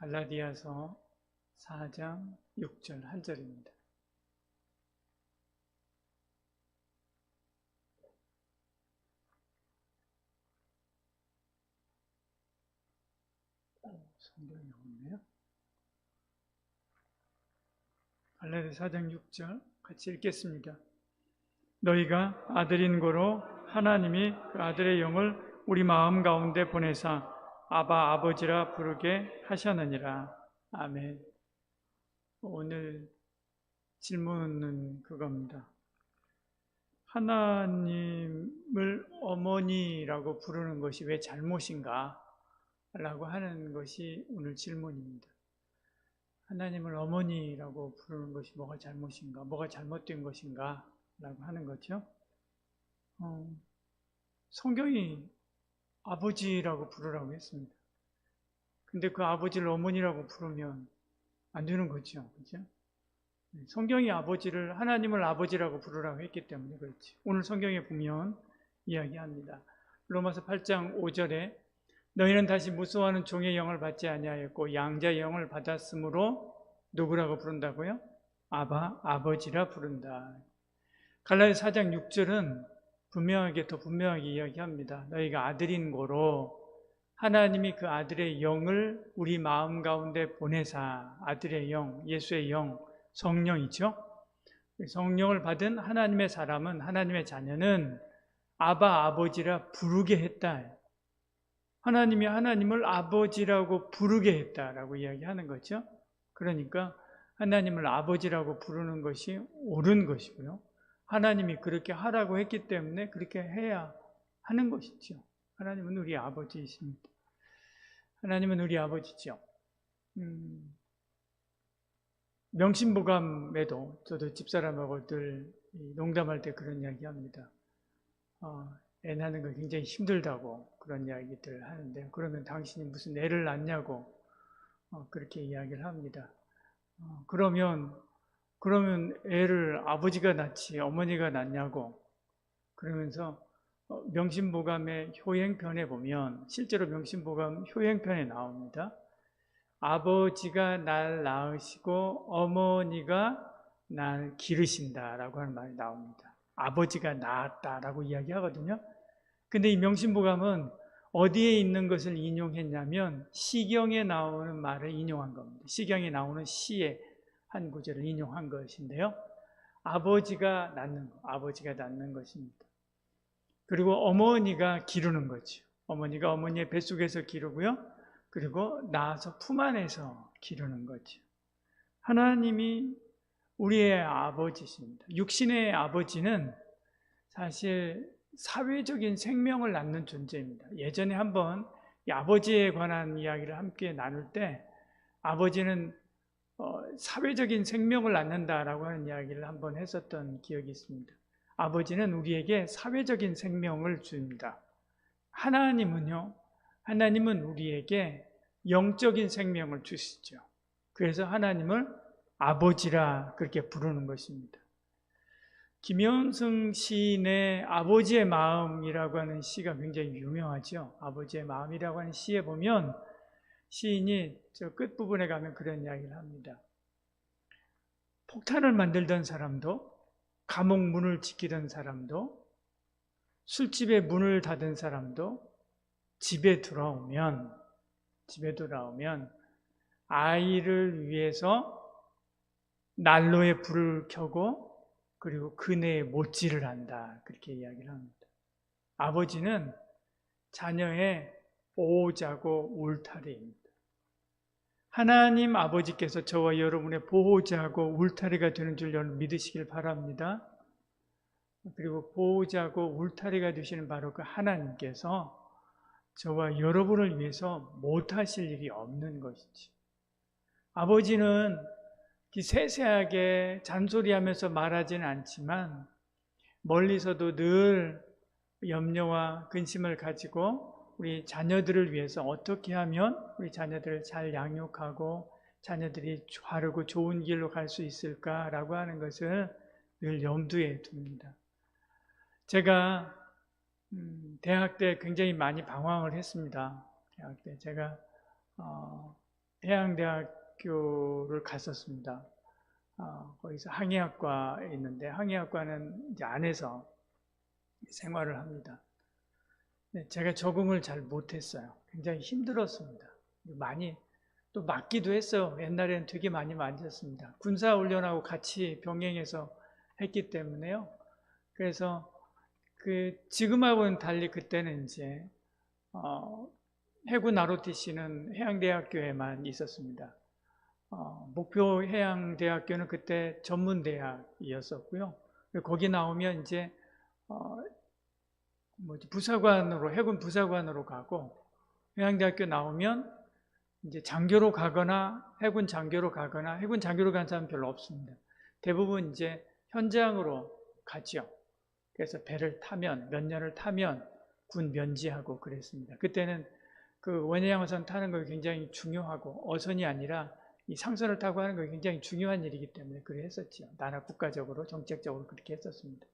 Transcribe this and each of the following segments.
갈라디아서 4장 6절 한 절입니다. 성경이 없네요. 갈라디아서 4장 6절 같이 읽겠습니다. 너희가 아들인 고로 하나님이 그 아들의 영을 우리 마음 가운데 보내사 아바 아버지라 부르게 하셨느니라. 아멘. 오늘 질문은 그겁니다. 하나님을 어머니라고 부르는 것이 왜 잘못인가? 라고 하는 것이 오늘 질문입니다. 하나님을 어머니라고 부르는 것이 뭐가 잘못인가? 뭐가 잘못된 것인가? 라고 하는 거죠. 성경이 아버지라고 부르라고 했습니다. 근데 그 아버지를 어머니라고 부르면 안 되는 거죠. 그죠? 성경이 아버지를, 하나님을 아버지라고 부르라고 했기 때문에 그렇지. 오늘 성경에 보면 이야기합니다. 로마서 8장 5절에 너희는 다시 무수하는 종의 영을 받지 아니하였고 양자의 영을 받았으므로 누구라고 부른다고요? 아바, 아버지라 부른다. 갈라디아서 4장 6절은 더 분명하게 이야기합니다. 너희가 아들인 고로 하나님이 그 아들의 영을 우리 마음 가운데 보내사, 아들의 영, 예수의 영, 성령이죠. 성령을 받은 하나님의 사람은, 하나님의 자녀는 아바, 아버지라 부르게 했다. 하나님이 하나님을 아버지라고 부르게 했다라고 이야기하는 거죠. 그러니까 하나님을 아버지라고 부르는 것이 옳은 것이고요. 하나님이 그렇게 하라고 했기 때문에 그렇게 해야 하는 것이죠. 하나님은 우리 아버지이십니다. 하나님은 우리 아버지죠. 명심보감에도 저도 집사람하고 늘 농담할 때 그런 이야기 합니다. 애 낳는 거 굉장히 힘들다고 그런 이야기들 하는데, 그러면 당신이 무슨 애를 낳냐고 그렇게 이야기를 합니다. 그러면 애를 아버지가 낳지 어머니가 낳냐고. 그러면서 명심보감의 효행편에 보면, 실제로 명심보감 효행편에 나옵니다. 아버지가 날 낳으시고 어머니가 날 기르신다라고 하는 말이 나옵니다. 아버지가 낳았다라고 이야기하거든요. 근데 이 명심보감은 어디에 있는 것을 인용했냐면 시경에 나오는 말을 인용한 겁니다. 시경에 나오는 시의 한 구절을 인용한 것인데요. 아버지가 낳는 것입니다. 그리고 어머니가 기르는 거죠. 어머니가 어머니의 뱃속에서 기르고요. 그리고 낳아서 품 안에서 기르는 거죠. 하나님이 우리의 아버지십니다. 육신의 아버지는 사실 사회적인 생명을 낳는 존재입니다. 예전에 한번 이 아버지에 관한 이야기를 함께 나눌 때 아버지는 사회적인 생명을 낳는다라고 하는 이야기를 한번 했었던 기억이 있습니다. 아버지는 우리에게 사회적인 생명을 줍니다. 하나님은요, 하나님은 우리에게 영적인 생명을 주시죠. 그래서 하나님을 아버지라 그렇게 부르는 것입니다. 김현승 시인의 아버지의 마음이라고 하는 시가 굉장히 유명하죠. 아버지의 마음이라고 하는 시에 보면 시인이 저 끝부분에 가면 그런 이야기를 합니다. 폭탄을 만들던 사람도, 감옥 문을 지키던 사람도, 술집의 문을 닫은 사람도 집에 돌아오면 아이를 위해서 난로에 불을 켜고 그리고 그네에 못질을 한다, 그렇게 이야기를 합니다. 아버지는 자녀의 보호자고 울타리입니다. 하나님 아버지께서 저와 여러분의 보호자고 울타리가 되는 줄 여러분 믿으시길 바랍니다. 그리고 보호자고 울타리가 되시는 바로 그 하나님께서 저와 여러분을 위해서 못하실 일이 없는 것이지. 아버지는 세세하게 잔소리하면서 말하지는 않지만 멀리서도 늘 염려와 근심을 가지고 우리 자녀들을 위해서 어떻게 하면 우리 자녀들을 잘 양육하고 자녀들이 바르고 좋은 길로 갈 수 있을까라고 하는 것을 늘 염두에 둡니다. 제가 대학 때 굉장히 많이 방황을 했습니다. 대학 때 제가 해양대학교를 갔었습니다. 거기서 항해학과에 있는데 항해학과는 이제 안에서 생활을 합니다. 네, 제가 적응을 잘 못했어요. 굉장히 힘들었습니다. 많이 또 맞기도 했어요. 옛날에는 되게 많이 맞았습니다. 군사훈련하고 같이 병행해서 했기 때문에요. 그래서 지금하고는 달리 그때는 이제 해군 ROTC는 해양대학교에만 있었습니다. 목표 해양대학교는 그때 전문대학이었었고요. 거기 나오면 이제 부사관으로, 해군 부사관으로 가고, 해양대학교 나오면 이제 장교로 가거나 해군 장교로 가거나, 해군 장교로 간 사람 별로 없습니다. 대부분 이제 현장으로 가죠. 그래서 배를 타면, 몇 년을 타면 군 면제하고 그랬습니다. 그때는 그 원해양어선 타는 거 굉장히 중요하고, 어선이 아니라 이 상선을 타고 하는 거 굉장히 중요한 일이기 때문에 그렇게 했었죠. 나라 국가적으로, 정책적으로 그렇게 했었습니다.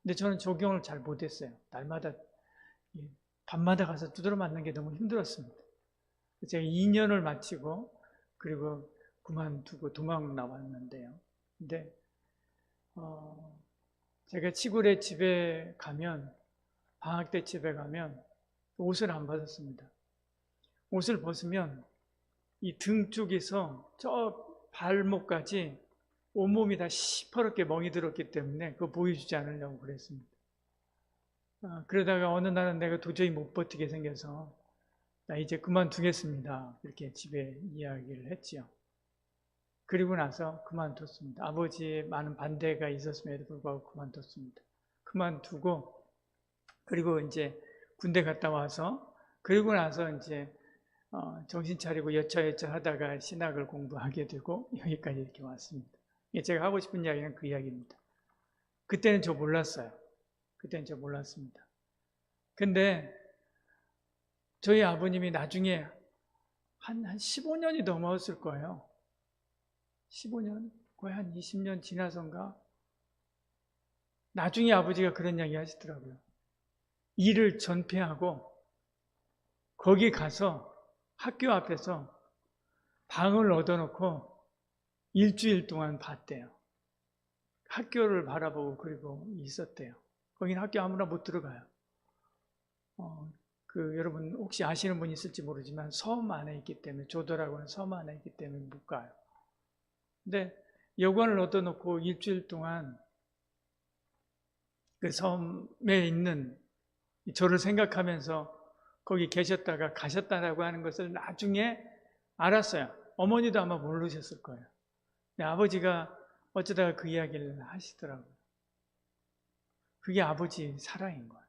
근데 저는 적용을 잘 못했어요. 날마다, 밤마다 가서 두드러 맞는 게 너무 힘들었습니다. 제가 2년을 마치고, 그리고 그만두고 도망 나왔는데요. 근데, 제가 시골에 집에 가면, 방학 때 집에 가면 옷을 안 벗었습니다. 옷을 벗으면 이 등 쪽에서 저 발목까지 온몸이 다 시퍼렇게 멍이 들었기 때문에 그거 보여주지 않으려고 그랬습니다. 그러다가 어느 날은 내가 도저히 못 버티게 생겨서 나 이제 그만두겠습니다. 이렇게 집에 이야기를 했지요. 그리고 나서 그만뒀습니다. 아버지의 많은 반대가 있었음에도 불구하고 그만뒀습니다. 그만두고 그리고 이제 군대 갔다 와서 그리고 나서 이제 정신 차리고 여차여차 하다가 신학을 공부하게 되고 여기까지 이렇게 왔습니다. 제가 하고 싶은 이야기는 그 이야기입니다. 그때는 저 몰랐어요. 그때는 저 몰랐습니다. 근데 저희 아버님이 나중에 한 15년이 넘었을 거예요. 15년? 거의 한 20년 지나선가? 나중에 아버지가 그런 이야기 하시더라고요. 일을 전폐하고 거기 가서 학교 앞에서 방을 얻어놓고 일주일 동안 봤대요. 학교를 바라보고 그리고 있었대요. 거긴 학교 아무나 못 들어가요. 여러분 혹시 아시는 분 있을지 모르지만 섬 안에 있기 때문에, 조도라고 하는 섬 안에 있기 때문에 못 가요. 근데 여관을 얻어놓고 일주일 동안 그 섬에 있는 저를 생각하면서 거기 계셨다가 가셨다라고 하는 것을 나중에 알았어요. 어머니도 아마 모르셨을 거예요. 근데 아버지가 어쩌다가 그 이야기를 하시더라고요. 그게 아버지 사랑인 거예요.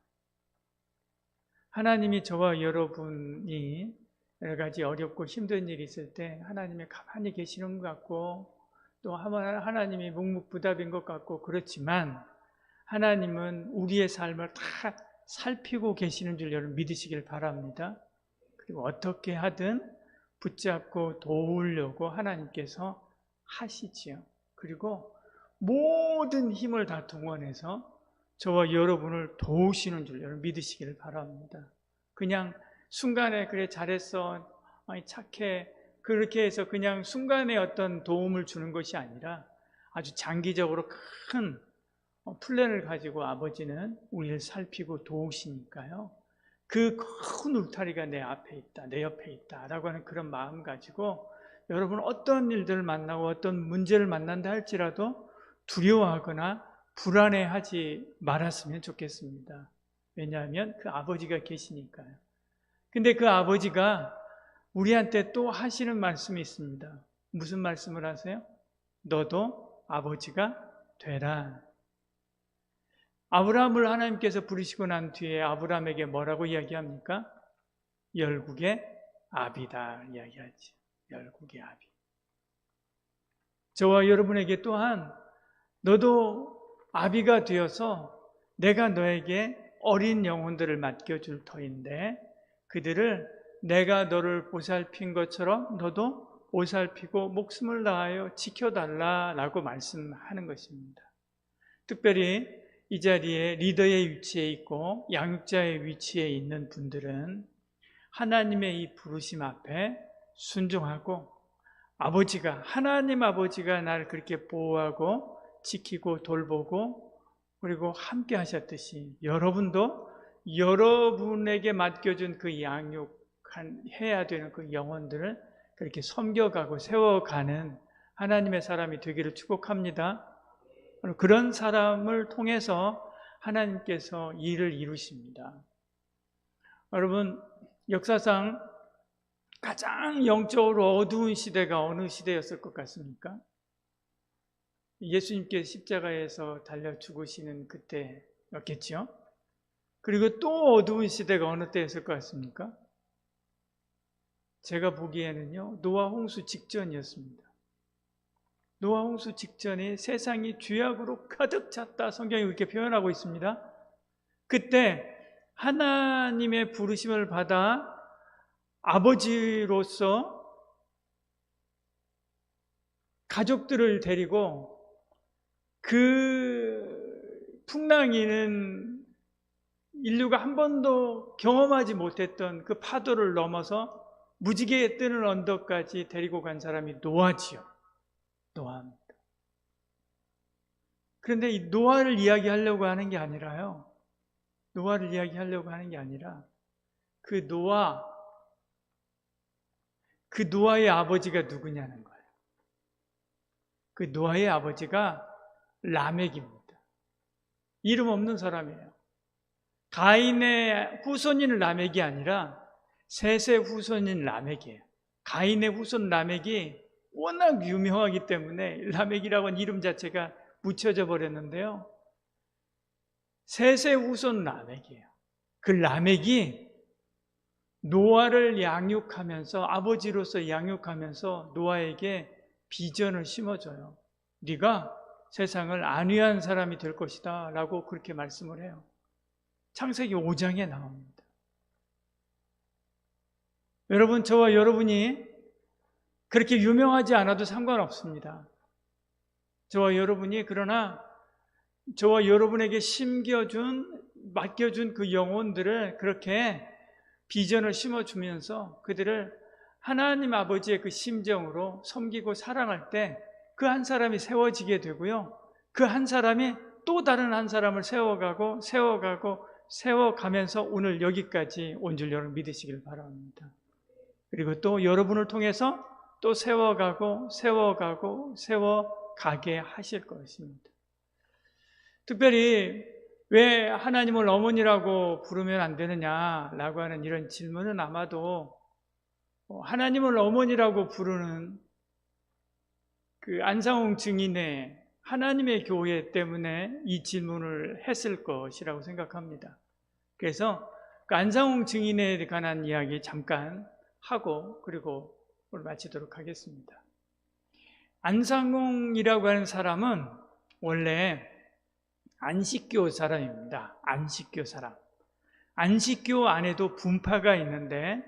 하나님이 저와 여러분이 여러 가지 어렵고 힘든 일이 있을 때 하나님이 가만히 계시는 것 같고 또 하나님이 묵묵부답인 것 같고 그렇지만 하나님은 우리의 삶을 다 살피고 계시는 줄 여러분 믿으시길 바랍니다. 그리고 어떻게 하든 붙잡고 도우려고 하나님께서 하시지요. 그리고 모든 힘을 다 동원해서 저와 여러분을 도우시는 줄 여러분 믿으시길 바랍니다. 그냥 순간에 그래 잘했어, 착해 그렇게 해서 그냥 순간에 어떤 도움을 주는 것이 아니라 아주 장기적으로 큰 플랜을 가지고 아버지는 우리를 살피고 도우시니까요. 그 큰 울타리가 내 앞에 있다, 내 옆에 있다 라고 하는 그런 마음 가지고 여러분 어떤 일들을 만나고 어떤 문제를 만난다 할지라도 두려워하거나 불안해하지 말았으면 좋겠습니다. 왜냐하면 그 아버지가 계시니까요. 근데 그 아버지가 우리한테 또 하시는 말씀이 있습니다. 무슨 말씀을 하세요? 너도 아버지가 되라. 아브라함을 하나님께서 부르시고 난 뒤에 아브라함에게 뭐라고 이야기합니까? 열국의 아비다 이야기하지. 열국의 아비. 저와 여러분에게 또한 너도 아비가 되어서 내가 너에게 어린 영혼들을 맡겨줄 터인데 그들을 내가 너를 보살핀 것처럼 너도 보살피고 목숨을 다하여 지켜달라라고 말씀하는 것입니다. 특별히 이 자리에 리더의 위치에 있고 양육자의 위치에 있는 분들은 하나님의 이 부르심 앞에 순종하고 아버지가, 하나님 아버지가 나를 그렇게 보호하고 지키고 돌보고 그리고 함께 하셨듯이 여러분도 여러분에게 맡겨준 그 해야 되는 그 영혼들을 그렇게 섬겨가고 세워가는 하나님의 사람이 되기를 축복합니다. 그런 사람을 통해서 하나님께서 일을 이루십니다. 여러분, 역사상 가장 영적으로 어두운 시대가 어느 시대였을 것 같습니까? 예수님께 십자가에서 달려 죽으시는 그때였겠죠? 그리고 또 어두운 시대가 어느 때였을 것 같습니까? 제가 보기에는요, 노아 홍수 직전이었습니다. 노아 홍수 직전에 세상이 죄악으로 가득 찼다. 성경이 그렇게 표현하고 있습니다. 그때 하나님의 부르심을 받아 아버지로서 가족들을 데리고 그 풍랑이는 인류가 한 번도 경험하지 못했던 그 파도를 넘어서 무지개에 뜨는 언덕까지 데리고 간 사람이 노아지요. 노아입니다. 그런데 이 노아를 이야기하려고 하는 게 아니라요. 노아를 이야기하려고 하는 게 아니라 그 노아의 아버지가 누구냐는 거예요. 그 노아의 아버지가 라멕입니다. 이름 없는 사람이에요. 가인의 후손인 라멕이 아니라 셋의 후손인 라멕이에요. 가인의 후손 라멕이 워낙 유명하기 때문에 라멕이라고 하는 이름 자체가 묻혀져 버렸는데요. 셋의 후손 라멕이에요. 그 라멕이 노아를 양육하면서, 아버지로서 양육하면서 노아에게 비전을 심어줘요. 네가 세상을 안위한 사람이 될 것이다 라고 그렇게 말씀을 해요. 창세기 5장에 나옵니다. 여러분, 저와 여러분이 그렇게 유명하지 않아도 상관없습니다. 저와 여러분이, 그러나 저와 여러분에게 맡겨준 그 영혼들을 그렇게 비전을 심어주면서 그들을 하나님 아버지의 그 심정으로 섬기고 사랑할 때 그 한 사람이 세워지게 되고요. 그 한 사람이 또 다른 한 사람을 세워가면서 오늘 여기까지 온 줄 여러분 믿으시길 바랍니다. 그리고 또 여러분을 통해서 또 세워가게 하실 것입니다. 특별히 왜 하나님을 어머니라고 부르면 안 되느냐라고 하는 이런 질문은 아마도 하나님을 어머니라고 부르는 그 안상홍 증인의 하나님의 교회 때문에 이 질문을 했을 것이라고 생각합니다. 그래서 그 안상홍 증인에 관한 이야기 잠깐 하고 그리고 오늘 마치도록 하겠습니다. 안상홍이라고 하는 사람은 원래 안식교 사람입니다. 안식교 사람. 안식교 안에도 분파가 있는데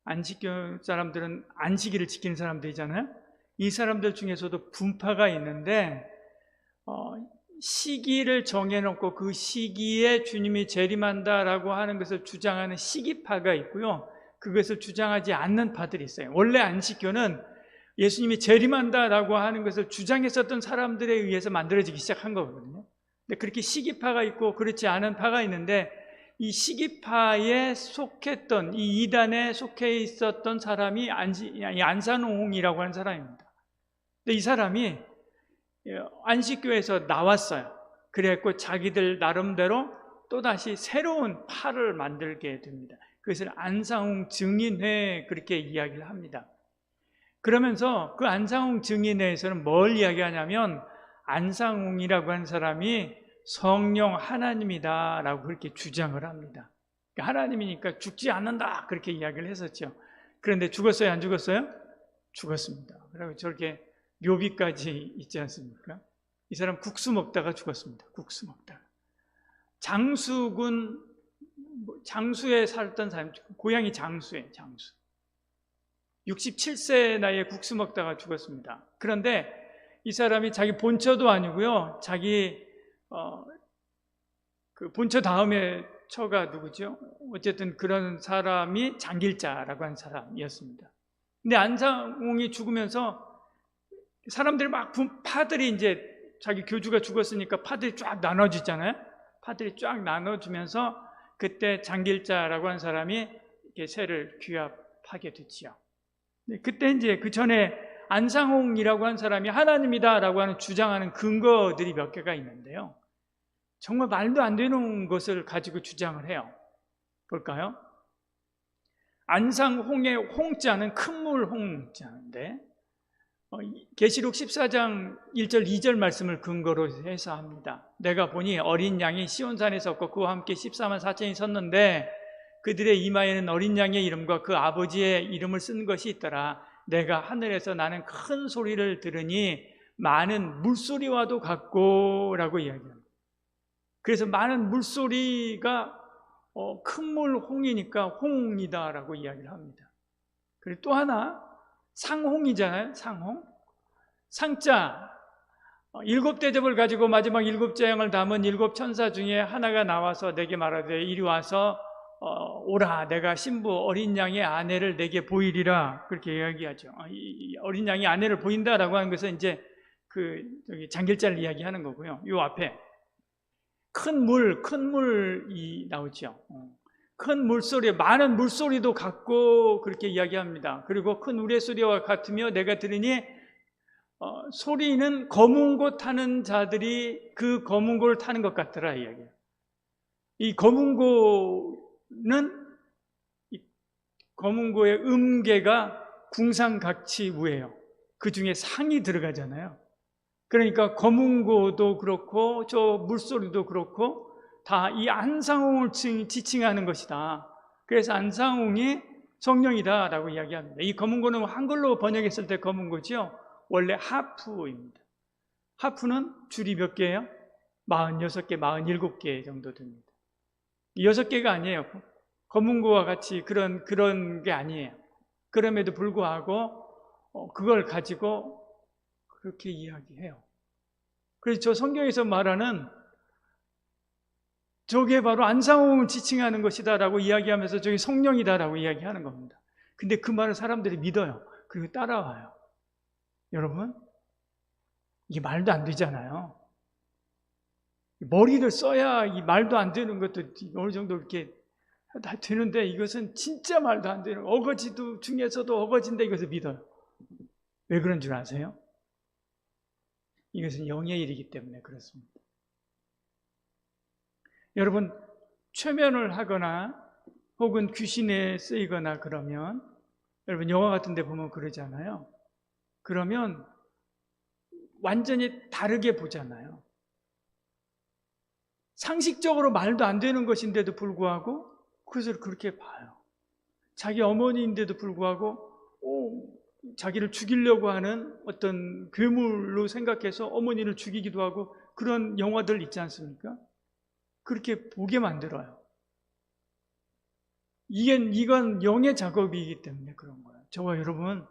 안식교 사람들은 안식일을 지키는 사람들이잖아요. 이 사람들 중에서도 분파가 있는데 시기를 정해놓고 그 시기에 주님이 재림한다라고 하는 것을 주장하는 시기파가 있고요. 그것을 주장하지 않는 파들이 있어요. 원래 안식교는 예수님이 재림한다라고 하는 것을 주장했었던 사람들에 의해서 만들어지기 시작한 거거든요. 근데 그렇게 시기파가 있고 그렇지 않은 파가 있는데 이 시기파에 속했던, 이 이단에 속해 있었던 사람이 안상홍이라고 하는 사람입니다. 근데 이 사람이 안식교에서 나왔어요. 그래갖고 자기들 나름대로 또다시 새로운 파를 만들게 됩니다. 그것을 안상홍 증인회 그렇게 이야기를 합니다. 그러면서 그 안상홍 증인회에서는 뭘 이야기하냐면 안상홍이라고 하는 사람이 성령 하나님이다 라고 그렇게 주장을 합니다. 하나님이니까 죽지 않는다 그렇게 이야기를 했었죠. 그런데 죽었어요? 안 죽었어요? 죽었습니다. 그리고 저렇게 묘비까지 있지 않습니까? 이 사람 국수 먹다가 죽었습니다. 국수 먹다가. 장수에 살던 사람, 고향이 장수예요. 장수. 67세 나이에 국수 먹다가 죽었습니다. 그런데 이 사람이 자기 본처도 아니고요. 자기 그 본처 다음에 처가 누구죠? 어쨌든 그런 사람이 장길자라고 한 사람이었습니다. 근데 안상홍이 죽으면서 사람들이 막 파들이 이제 자기 교주가 죽었으니까 파들이 쫙 나눠지잖아요. 파들이 쫙 나눠주면서 그때 장길자라고 하는 사람이 이렇게 세를 규합하게 됐지요. 그때 이제 그 전에 안상홍이라고 하는 사람이 하나님이다라고 하는 주장하는 근거들이 몇 개가 있는데요. 정말 말도 안 되는 것을 가지고 주장을 해요. 볼까요? 안상홍의 홍자는 큰물 홍자인데 계시록 14장 1절 2절 말씀을 근거로 해서 합니다. 내가 보니 어린 양이 시온산에 섰고 그와 함께 14만 4천이 섰는데 그들의 이마에는 어린 양의 이름과 그 아버지의 이름을 쓴 것이 있더라. 내가 하늘에서 나는 큰 소리를 들으니 많은 물소리와도 같고 라고 이야기합니다. 그래서 많은 물소리가 큰물 홍이니까 홍이다 라고 이야기를 합니다. 그리고 또 하나 상홍이잖아요. 상홍. 상자 7대접을 가지고 마지막 7재앙을 담은 7천사 중에 하나가 나와서 내게 말하되 이리 와서 오라 내가 신부 어린 양의 아내를 내게 보이리라 그렇게 이야기하죠. 이 어린 양이 아내를 보인다라고 하는 것은 이제 장길자를 이야기하는 거고요. 이 앞에 큰 물이 나오죠. 큰 물소리, 많은 물소리도 같고 그렇게 이야기합니다. 그리고 큰 우레소리와 같으며 내가 들으니 소리는 검은 고 타는 자들이 그 검은 고를 타는 것 같더라 이야기해요. 이 검은 고의 음계가 궁상각치우예요. 그 중에 상이 들어가잖아요. 그러니까 검은 고도 그렇고 저 물소리도 그렇고 다 이 안상홍을 지칭하는 것이다. 그래서 안상홍이 성령이다라고 이야기합니다. 이 검은 고는 한글로 번역했을 때 검은 고죠. 원래 하프입니다. 하프는 줄이 몇 개예요? 46개, 47개 정도 됩니다. 6개가 아니에요. 검은 고와 같이 그런 게 아니에요. 그럼에도 불구하고 그걸 가지고 그렇게 이야기해요. 그래서 저 성경에서 말하는 저게 바로 안상홍을 지칭하는 것이다라고 이야기하면서 저게 성령이다라고 이야기하는 겁니다. 근데 그 말을 사람들이 믿어요. 그리고 따라와요. 여러분, 이게 말도 안 되잖아요. 머리를 써야 이 말도 안 되는 것도 어느 정도 이렇게 다 되는데 이것은 진짜 말도 안 되는 어거지도 중에서도 어거지인데 이것을 믿어요. 왜 그런 줄 아세요? 이것은 영의 일이기 때문에 그렇습니다. 여러분, 최면을 하거나 혹은 귀신에 쓰이거나 그러면 여러분 영화 같은 데 보면 그러잖아요. 그러면 완전히 다르게 보잖아요. 상식적으로 말도 안 되는 것인데도 불구하고 그것을 그렇게 봐요. 자기 어머니인데도 불구하고 자기를 죽이려고 하는 어떤 괴물로 생각해서 어머니를 죽이기도 하고 그런 영화들 있지 않습니까? 그렇게 보게 만들어요. 이건 영의 작업이기 때문에 그런 거예요. 저와 여러분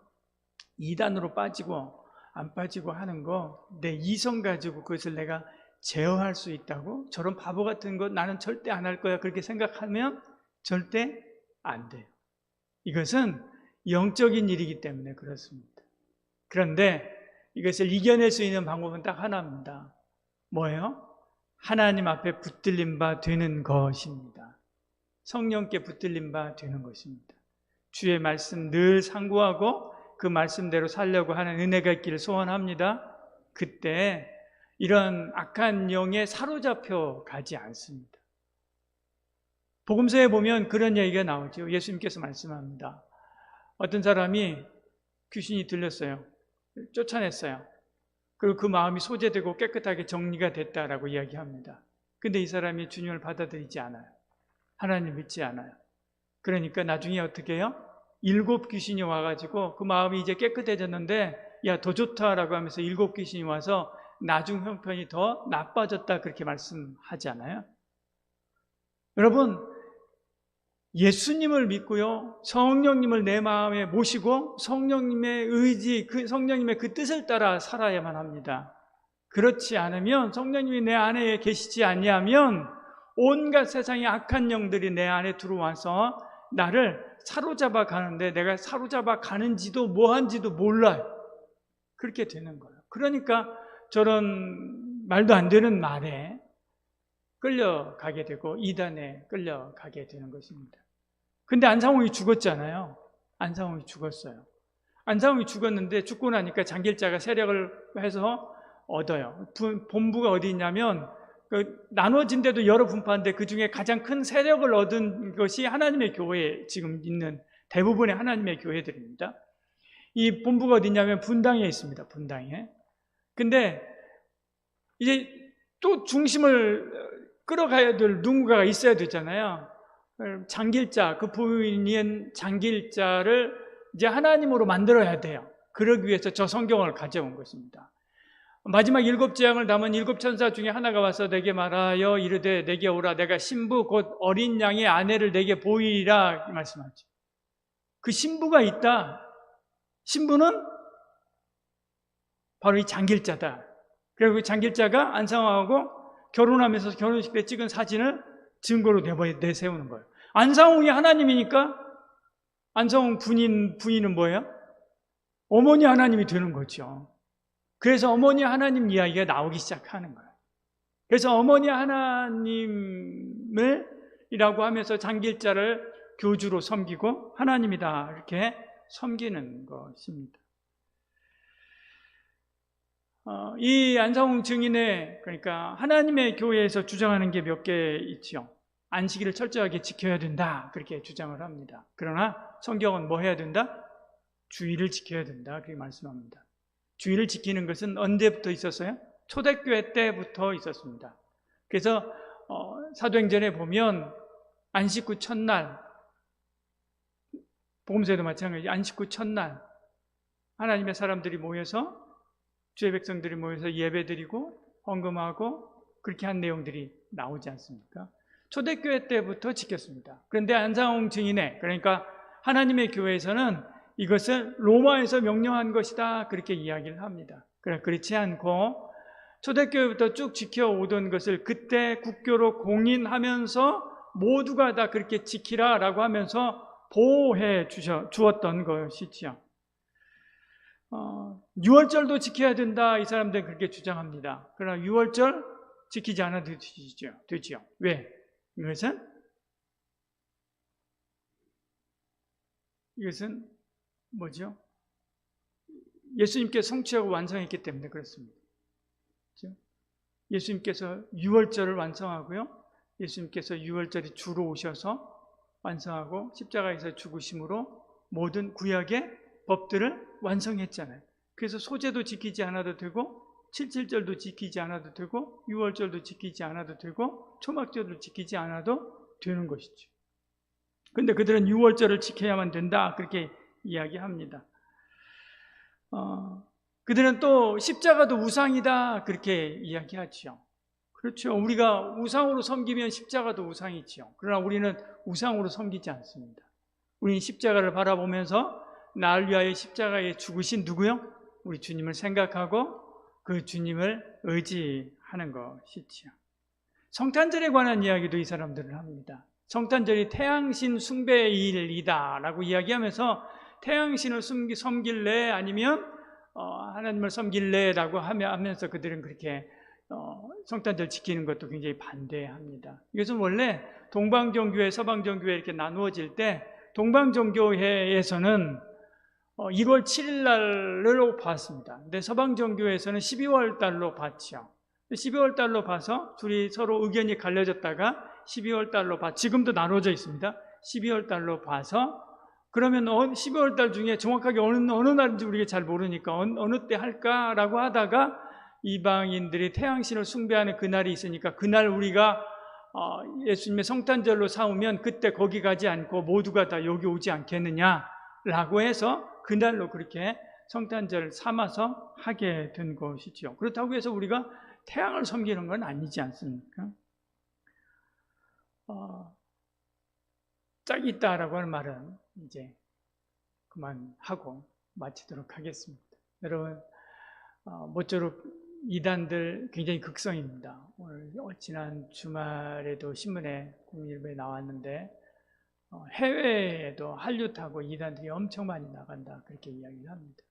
이단으로 빠지고 안 빠지고 하는 거 내 이성 가지고 그것을 내가 제어할 수 있다고? 저런 바보 같은 거 나는 절대 안 할 거야 그렇게 생각하면 절대 안 돼요. 이것은 영적인 일이기 때문에 그렇습니다. 그런데 이것을 이겨낼 수 있는 방법은 딱 하나입니다. 뭐예요? 하나님 앞에 붙들린 바 되는 것입니다. 성령께 붙들린 바 되는 것입니다. 주의 말씀 늘 상고하고 그 말씀대로 살려고 하는 은혜가 있기를 소원합니다. 그때 이런 악한 영에 사로잡혀 가지 않습니다. 복음서에 보면 그런 얘기가 나오죠. 예수님께서 말씀합니다. 어떤 사람이 귀신이 들렸어요. 쫓아냈어요. 그리고 그 마음이 소재되고 깨끗하게 정리가 됐다라고 이야기합니다. 근데 이 사람이 주님을 받아들이지 않아요. 하나님 믿지 않아요. 그러니까 나중에 어떻게 해요? 7 귀신이 와가지고 그 마음이 이제 깨끗해졌는데 야, 더 좋다라고 하면서 7 귀신이 와서 나중 형편이 더 나빠졌다 그렇게 말씀하지 않아요? 여러분, 예수님을 믿고요, 성령님을 내 마음에 모시고 성령님의 의지, 성령님의 그 뜻을 따라 살아야만 합니다. 그렇지 않으면, 성령님이 내 안에 계시지 않냐면 온갖 세상의 악한 영들이 내 안에 들어와서 나를 사로잡아 가는데 내가 사로잡아 가는지도 뭐한지도 몰라요. 그렇게 되는 거예요. 그러니까 저런 말도 안 되는 말에 끌려가게 되고 이단에 끌려가게 되는 것입니다. 근데 안상홍이 죽었잖아요. 안상홍이 죽었어요. 안상홍이 죽었는데 죽고 나니까 장길자가 세력을 해서 얻어요. 본부가 어디 있냐면 나눠진 데도 여러 분파인데 그 중에 가장 큰 세력을 얻은 것이 하나님의 교회에 지금 있는 대부분의 하나님의 교회들입니다. 이 본부가 어디 있냐면 분당에 있습니다. 분당에. 근데 이제 또 중심을 끌어가야 될 누군가가 있어야 되잖아요. 장길자, 그 부인인 장길자를 이제 하나님으로 만들어야 돼요. 그러기 위해서 저 성경을 가져온 것입니다. 마지막 7재앙을 담은 7천사 중에 하나가 와서 내게 말하여 이르되 내게 오라. 내가 신부 곧 어린 양의 아내를 내게 보이리라 말씀하죠. 그 신부가 있다. 신부는 바로 이 장길자다. 그리고 장길자가 안상홍하고 결혼하면서 결혼식 때 찍은 사진을 증거로 내세우는 거예요. 안상홍이 하나님이니까 안상홍 부인은 뭐예요? 어머니 하나님이 되는 거죠. 그래서 어머니 하나님 이야기가 나오기 시작하는 거예요. 그래서 어머니 하나님을 이라고 하면서 장길자를 교주로 섬기고 하나님이다 이렇게 섬기는 것입니다. 이 안상홍 증인의 그러니까 하나님의 교회에서 주장하는 게 몇 개 있죠. 안식일을 철저하게 지켜야 된다 그렇게 주장을 합니다. 그러나 성경은 뭐 해야 된다? 주일을 지켜야 된다 그렇게 말씀합니다. 주일을 지키는 것은 언제부터 있었어요? 초대교회 때부터 있었습니다. 그래서 사도행전에 보면 안식 후 첫날, 복음서에도 마찬가지 안식 후 첫날 하나님의 사람들이 모여서 주의 백성들이 모여서 예배드리고 헌금하고 그렇게 한 내용들이 나오지 않습니까? 초대교회 때부터 지켰습니다. 그런데 안상홍 증인의 그러니까 하나님의 교회에서는 이것을 로마에서 명령한 것이다 그렇게 이야기를 합니다. 그렇지 않고 초대교회부터 쭉 지켜오던 것을 그때 국교로 공인하면서 모두가 다 그렇게 지키라라고 하면서 보호해 주었던 것이지요. 6월절도 지켜야 된다 이 사람들은 그렇게 주장합니다. 그러나 6월절 지키지 않아도 되지요. 왜? 이것은 뭐죠? 예수님께서 성취하고 완성했기 때문에 그렇습니다. 그렇죠? 예수님께서 6월절을 완성하고요. 예수님께서 6월절이 주로 오셔서 완성하고 십자가에서 죽으심으로 모든 구약의 법들을 완성했잖아요. 그래서 소제도 지키지 않아도 되고 77절도 지키지 않아도 되고 6월절도 지키지 않아도 되고 초막절도 지키지 않아도 되는 것이죠. 그런데 그들은 6월절을 지켜야만 된다 그렇게 이야기합니다. 그들은 또 십자가도 우상이다 그렇게 이야기하죠. 그렇죠. 우리가 우상으로 섬기면 십자가도 우상이죠. 그러나 우리는 우상으로 섬기지 않습니다. 우리는 십자가를 바라보면서 나를 위하여 십자가에 죽으신 누구요? 우리 주님을 생각하고 그 주님을 의지하는 것이죠. 성탄절에 관한 이야기도 이 사람들은 합니다. 성탄절이 태양신 숭배일이다 라고 이야기하면서 태양신을 섬길래 아니면 하나님을 섬길래 라고 하면서 그들은 그렇게 성탄절 지키는 것도 굉장히 반대합니다. 이것은 원래 동방정교회, 서방정교회 이렇게 나누어질 때 동방정교회에서는 1월 7일 날로 봤습니다. 근데 서방정교회에서는 12월 달로 봤죠. 12월 달로 봐서 둘이 서로 의견이 갈려졌다가 12월 달로 지금도 나눠져 있습니다. 12월 달로 봐서 그러면 12월 달 중에 정확하게 어느 날인지 우리가 잘 모르니까 어느 때 할까라고 하다가 이방인들이 태양신을 숭배하는 그날이 있으니까 그날 우리가 예수님의 성탄절로 삼으면 그때 거기 가지 않고 모두가 다 여기 오지 않겠느냐라고 해서 그날로 그렇게 성탄절을 삼아서 하게 된 것이죠. 그렇다고 해서 우리가 태양을 섬기는 건 아니지 않습니까? 짝이 있다라고 하는 말은 이제 그만하고 마치도록 하겠습니다. 여러분, 모쪼록 이단들 굉장히 극성입니다. 오늘 지난 주말에도 신문에 국민일보에 나왔는데 해외에도 한류타고 이단들이 엄청 많이 나간다 그렇게 이야기를 합니다.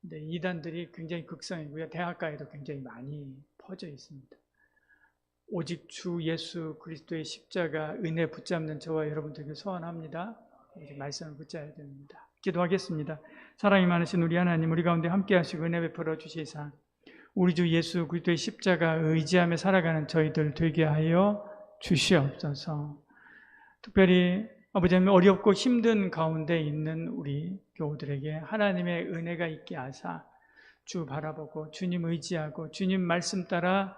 근데 이단들이 굉장히 극성이고요. 대학가에도 굉장히 많이 퍼져 있습니다. 오직 주 예수 그리스도의 십자가 은혜 붙잡는 저와 여러분들에게 소원합니다. 말씀을 붙잡아야 됩니다. 기도하겠습니다. 사랑이 많으신 우리 하나님, 우리 가운데 함께 하시고 은혜 베풀어 주시사 우리 주 예수 그리스도의 십자가 의지하며 살아가는 저희들 되게 하여 주시옵소서. 특별히 아버지 하나님, 어렵고 힘든 가운데 있는 우리 교우들에게 하나님의 은혜가 있게 하사 주 바라보고 주님 의지하고 주님 말씀 따라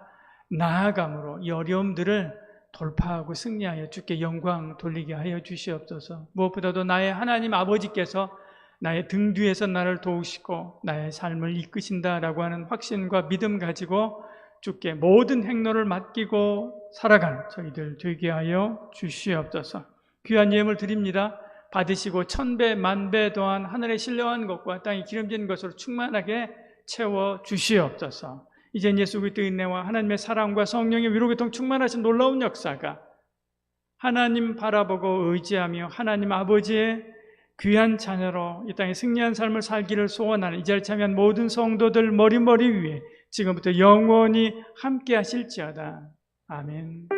나아감으로 이 어려움들을 돌파하고 승리하여 주께 영광 돌리게 하여 주시옵소서. 무엇보다도 나의 하나님 아버지께서 나의 등 뒤에서 나를 도우시고 나의 삶을 이끄신다라고 하는 확신과 믿음 가지고 주께 모든 행로를 맡기고 살아가는 저희들 되게 하여 주시옵소서. 귀한 예물 드립니다. 받으시고 천배 만배 또한 하늘에 신령한 것과 땅에 기름진 것으로 충만하게 채워 주시옵소서. 이젠 예수 그리스도의 은혜와 하나님의 사랑과 성령의 위로교통 충만하신 놀라운 역사가 하나님 바라보고 의지하며 하나님 아버지의 귀한 자녀로 이 땅에 승리한 삶을 살기를 소원하는 이 자리에 참여한 모든 성도들 머리 위에 지금부터 영원히 함께 하실지어다. 아멘.